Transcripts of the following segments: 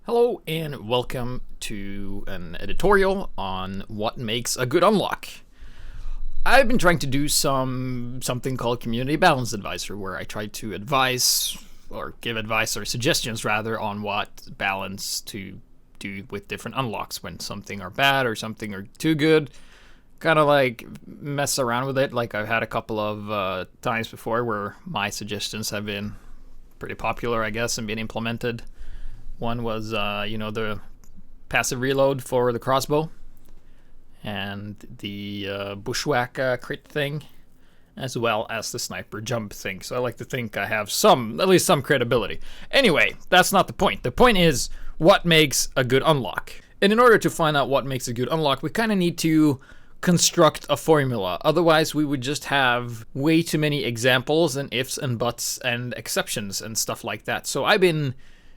Hello and welcome to an editorial on what makes a good unlock. I've been trying to do something called Community Balance Advisor, where I try to advise or give advice or suggestions rather on what balance to do with different unlocks when something are bad or something are too good. Kind of like mess around with it, like I've had a couple of times before where my suggestions have been pretty popular, I guess, and been implemented. One was, the passive reload for the crossbow, and the bushwhack crit thing, as well as the sniper jump thing. So I like to think I have at least some credibility. Anyway, that's not the point. The point is what makes a good unlock. And in order to find out what makes a good unlock, we kind of need to construct a formula. Otherwise, we would just have way too many examples and ifs and buts and exceptions and stuff like that. So I've been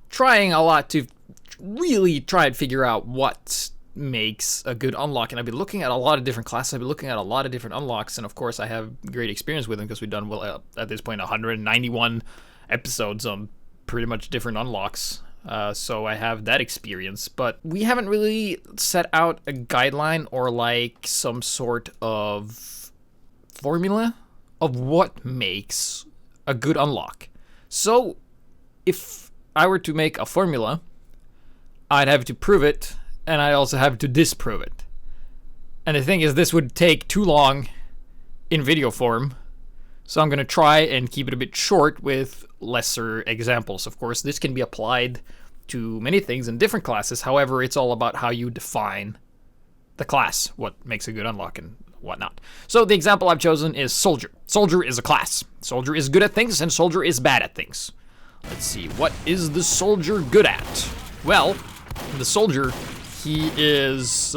trying a lot to really try and figure out what makes a good unlock, and I've been looking at a lot of different classes. I've been looking at a lot of different unlocks, and of course I have great experience with them because we've done, well, at this point 191 episodes on pretty much different unlocks, so I have that experience. But we haven't really set out a guideline or like some sort of formula of what makes a good unlock. So if I were to make a formula, I'd have to prove it, and I also have to disprove it. And the thing is, this would take too long in video form, so I'm going to try and keep it a bit short with lesser examples. Of course, this can be applied to many things in different classes. However, it's all about how you define the class, what makes a good unlock and whatnot. So the example I've chosen is Soldier. Soldier is a class. Soldier is good at things, and Soldier is bad at things. Let's see, what is the Soldier good at? Well, the Soldier, he is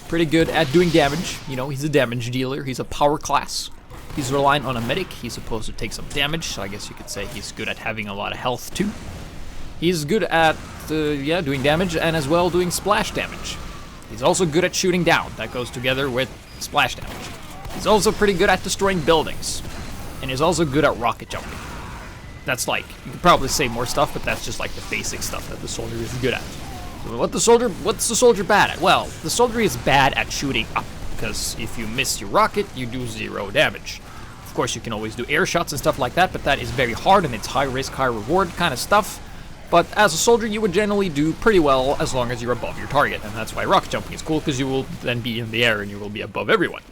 pretty good at doing damage. You know, he's a damage dealer. He's a power class. He's relying on a medic. He's supposed to take some damage, so I guess you could say he's good at having a lot of health too. He's good at, doing damage and as well doing splash damage. He's also good at shooting down. That goes together with splash damage. He's also pretty good at destroying buildings. And he's also good at rocket jumping. That's like, you could probably say more stuff, but that's just like the basic stuff that the Soldier is good at. So what's the Soldier bad at? Well, the Soldier is bad at shooting up, because if you miss your rocket, you do 0 damage. Of course, you can always do air shots and stuff like that, but that is very hard, and it's high risk, high reward kind of stuff. But as a Soldier, you would generally do pretty well as long as you're above your target, and that's why rocket jumping is cool, because you will then be in the air and you will be above everyone.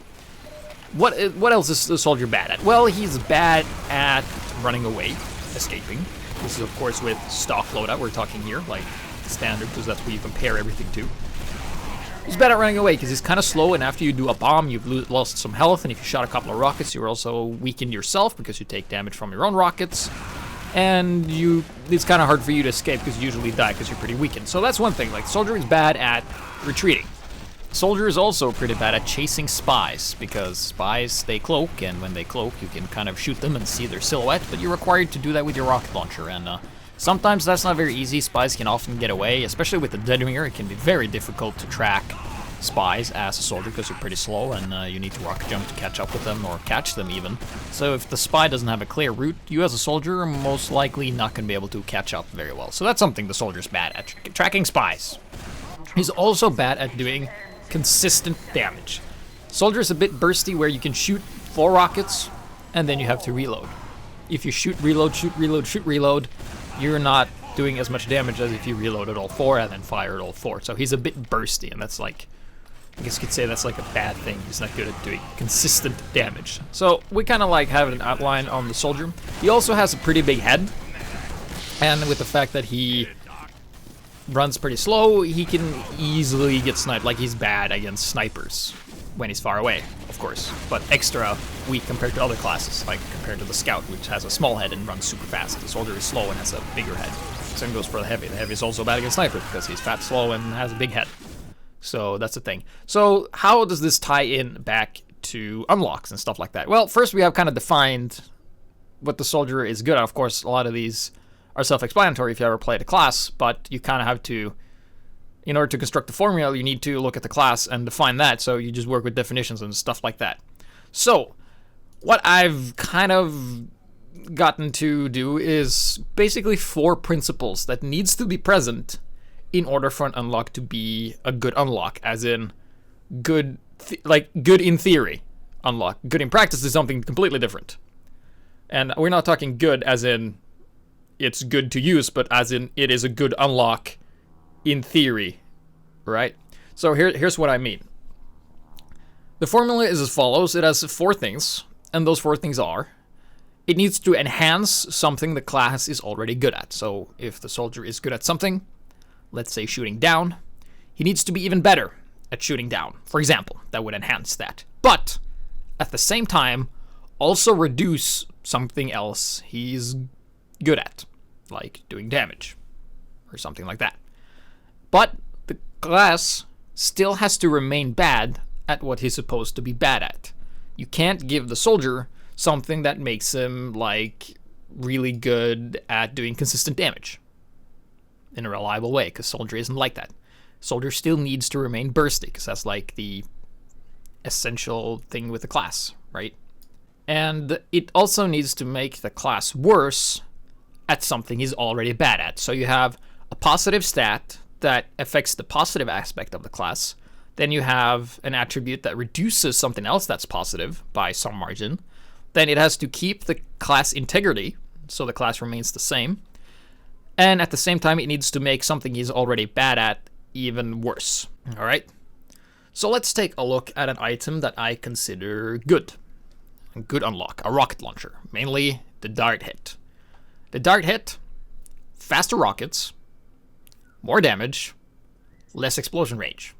What else is the Soldier bad at? Well, he's bad at running away, escaping. This is, of course, with stock loadout we're talking here, like standard, because that's what you compare everything to. He's bad at running away because he's kind of slow, and after you do a bomb, you've lost some health, and if you shot a couple of rockets, you're also weakened yourself because you take damage from your own rockets, and it's kind of hard for you to escape because you usually die because you're pretty weakened. So that's one thing. Like, Soldier is bad at retreating. Soldier is also pretty bad at chasing spies, because spies, they cloak, and when they cloak, you can kind of shoot them and see their silhouette, but you're required to do that with your rocket launcher, and sometimes that's not very easy. Spies can often get away, especially with the Deadwinger. It can be very difficult to track spies as a Soldier because you're pretty slow, and you need to rocket jump to catch up with them, or catch them even. So if the spy doesn't have a clear route, you as a Soldier are most likely not going to be able to catch up very well. So that's something the Soldier's bad at, tracking spies. He's also bad at doing consistent damage. Soldier's a bit bursty, where you can shoot 4 rockets and then you have to reload. If you shoot, reload, shoot, reload, shoot, reload, you're not doing as much damage as if you reloaded all 4 and then fired all 4. So he's a bit bursty, and that's like, I guess you could say that's like a bad thing. He's not good at doing consistent damage. So we kind of like have an outline on the Soldier. He also has a pretty big head, and with the fact that he runs pretty slow, he can easily get sniped. Like, he's bad against snipers when he's far away, of course, but extra weak compared to other classes, like compared to the Scout, which has a small head and runs super fast. The Soldier is slow and has a bigger head. Same goes for the Heavy. The Heavy is also bad against snipers because he's fat, slow, and has a big head. So that's the thing. So how does this tie in back to unlocks and stuff like that? Well, first we have kind of defined what the Soldier is good at. Of course, a lot of these are self-explanatory if you ever played a class, but you kind of have to, in order to construct the formula, you need to look at the class and define that, so you just work with definitions and stuff like that. So, what I've kind of gotten to do is basically 4 principles that needs to be present in order for an unlock to be a good unlock, as in good, good in theory unlock. Good in practice is something completely different. And we're not talking good as in it's good to use, but as in it is a good unlock in theory, right? So here's what I mean. The formula is as follows. It has 4 things, and those 4 things are: it needs to enhance something the class is already good at. So if the soldier is good at something, let's say shooting down, he needs to be even better at shooting down. For example, that would enhance that. But at the same time, also reduce something else he's good at, like doing damage or something like that. But the class still has to remain bad at what he's supposed to be bad at. You can't give the soldier something that makes him like really good at doing consistent damage in a reliable way, because soldier isn't like that. Soldier still needs to remain bursty, because that's like the essential thing with the class, right? And it also needs to make the class worse at something he's already bad at. So you have a positive stat that affects the positive aspect of the class. Then you have an attribute that reduces something else that's positive by some margin. Then it has to keep the class integrity, so the class remains the same. And at the same time, it needs to make something he's already bad at even worse. All right? So let's take a look at an item that I consider good. A good unlock, a rocket launcher, mainly the dart hit. The dart hit, faster rockets, more damage, less explosion range,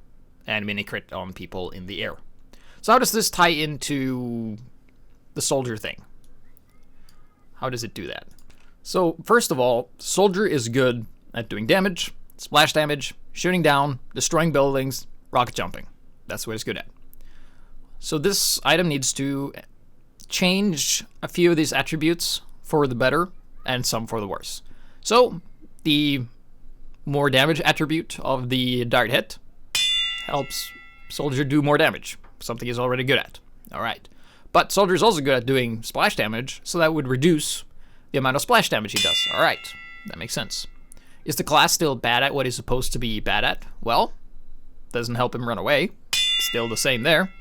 and mini crit on people in the air. So how does this tie into the soldier thing? How does it do that? So first of all, soldier is good at doing damage, splash damage, shooting down, destroying buildings, rocket jumping. That's what it's good at. So this item needs to change a few of these attributes for the better and some for the worse. So the more damage attribute of the dart hit helps soldier do more damage, something he's already good at. All right. But soldier is also good at doing splash damage, so that would reduce the amount of splash damage he does. All right. That makes sense. Is the class still bad at what he's supposed to be bad at? Well, doesn't help him run away. Still the same there.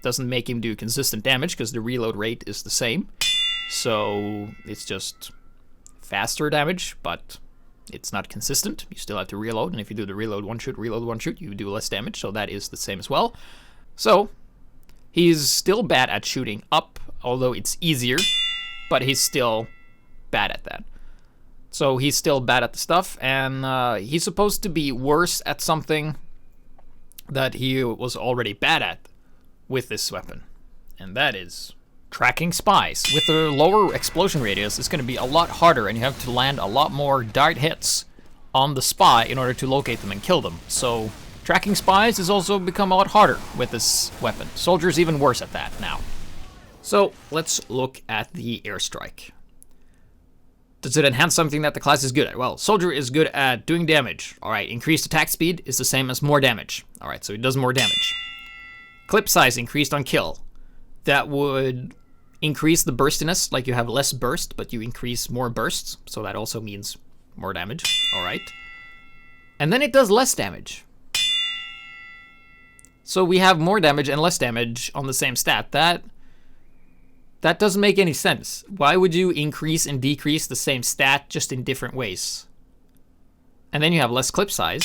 Doesn't make him do consistent damage because the reload rate is the same. So it's just faster damage, but it's not consistent. You still have to reload, and if you do the reload one shoot, you do less damage, so that is the same as well. So he's still bad at shooting up, although it's easier, but he's still bad at that. So he's still bad at the stuff, and he's supposed to be worse at something that he was already bad at with this weapon, and that is tracking spies. With the lower explosion radius, it's going to be a lot harder, and you have to land a lot more dart hits on the spy in order to locate them and kill them. So tracking spies has also become a lot harder with this weapon. Soldier's even worse at that now. So let's look at the airstrike. Does it enhance something that the class is good at? Well, soldier is good at doing damage. All right, increased attack speed is the same as more damage. All right, so he does more damage. Clip size increased on kill. That would increase the burstiness, like you have less burst, but you increase more bursts, so that also means more damage. All right. And then it does less damage. So we have more damage and less damage on the same stat. That doesn't make any sense. Why would you increase and decrease the same stat just in different ways? And then you have less clip size.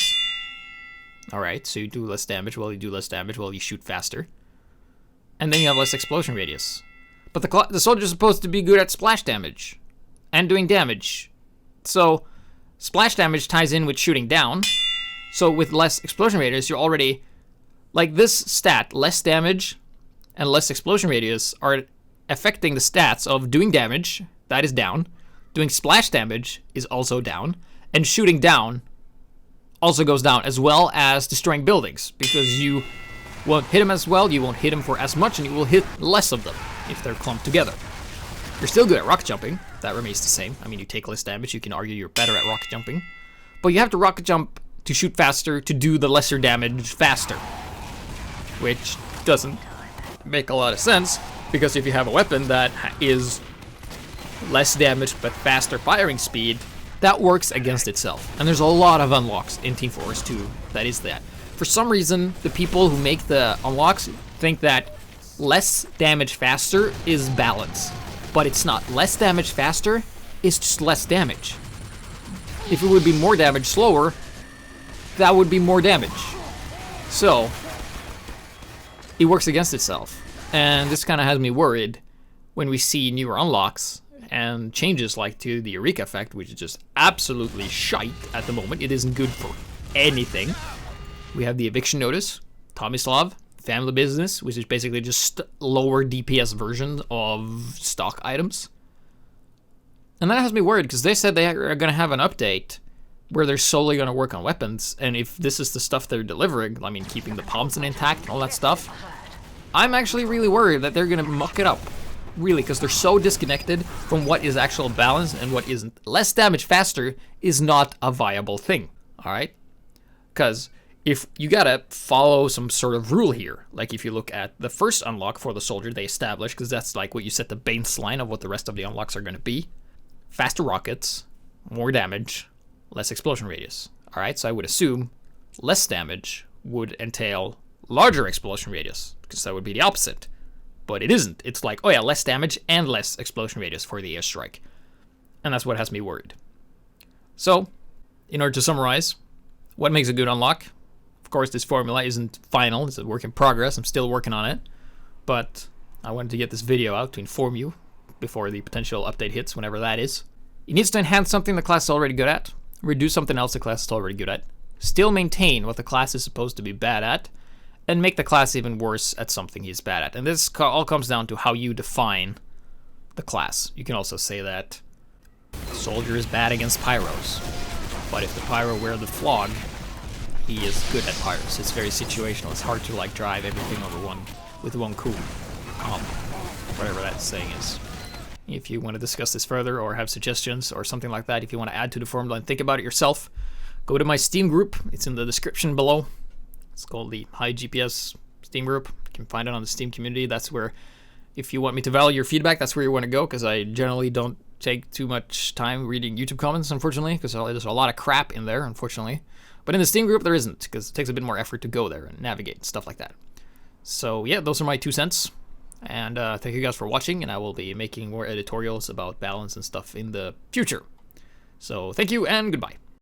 All right, so you do less damage. Well, you do less damage. Well, you shoot faster. And then you have less explosion radius. But the soldier's supposed to be good at splash damage and doing damage. So splash damage ties in with shooting down. So with less explosion radius, you're already... Like this stat, less damage and less explosion radius are affecting the stats of doing damage, that is down. Doing splash damage is also down. And shooting down also goes down, as well as destroying buildings, because you won't hit them as well, you won't hit them for as much, and you will hit less of them if they're clumped together. You're still good at rocket jumping. That remains the same. I mean, you take less damage, you can argue you're better at rocket jumping. But you have to rocket jump to shoot faster, to do the lesser damage faster. Which doesn't make a lot of sense, because if you have a weapon that is less damage but faster firing speed, that works against itself. And there's a lot of unlocks in Team Fortress 2 that is that. For some reason, the people who make the unlocks think that less damage faster is balance. But it's not. Less damage faster is just less damage. If it would be more damage slower, that would be more damage. So, it works against itself. And this kind of has me worried when we see newer unlocks and changes like to the Eureka effect, which is just absolutely shite at the moment. It isn't good for anything. We have the eviction notice, Tomislav, family business, which is basically just lower DPS version of stock items. And that has me worried because they said they are going to have an update where they're solely going to work on weapons. And if this is the stuff they're delivering, I mean, keeping the Pomson intact and all that stuff, I'm actually really worried that they're going to muck it up. Really, because they're so disconnected from what is actual balance and what isn't. Less damage faster is not a viable thing, alright? Because if you gotta follow some sort of rule here, like if you look at the first unlock for the soldier they established, because that's like what you set the baseline of what the rest of the unlocks are going to be. Faster rockets, more damage, less explosion radius. Alright, so I would assume less damage would entail larger explosion radius, because that would be the opposite. But it isn't. It's like, oh yeah, less damage and less explosion radius for the airstrike. And that's what has me worried. So, in order to summarize, what makes a good unlock? Of course, this formula isn't final. It's a work in progress. I'm still working on it. But I wanted to get this video out to inform you before the potential update hits, whenever that is. It needs to enhance something the class is already good at, reduce something else the class is already good at, still maintain what the class is supposed to be bad at, and make the class even worse at something he's bad at. And this all comes down to how you define the class. You can also say that soldier is bad against pyros, but if the pyro wear the flog, he is good at pyros. It's very situational. It's hard to like drive everything over one with one coup. Whatever that saying is. If you want to discuss this further or have suggestions or something like that, if you want to add to the formula and think about it yourself, go to my Steam group. It's in the description below. It's called the HiGPS Steam group. You can find it on the Steam community. That's where, if you want me to value your feedback, that's where you want to go, because I generally don't take too much time reading YouTube comments, unfortunately, because there's a lot of crap in there, unfortunately. But in the Steam group, there isn't, because it takes a bit more effort to go there and navigate and stuff like that. So yeah, those are my 2 cents. And thank you guys for watching, and I will be making more editorials about balance and stuff in the future. So thank you, and goodbye.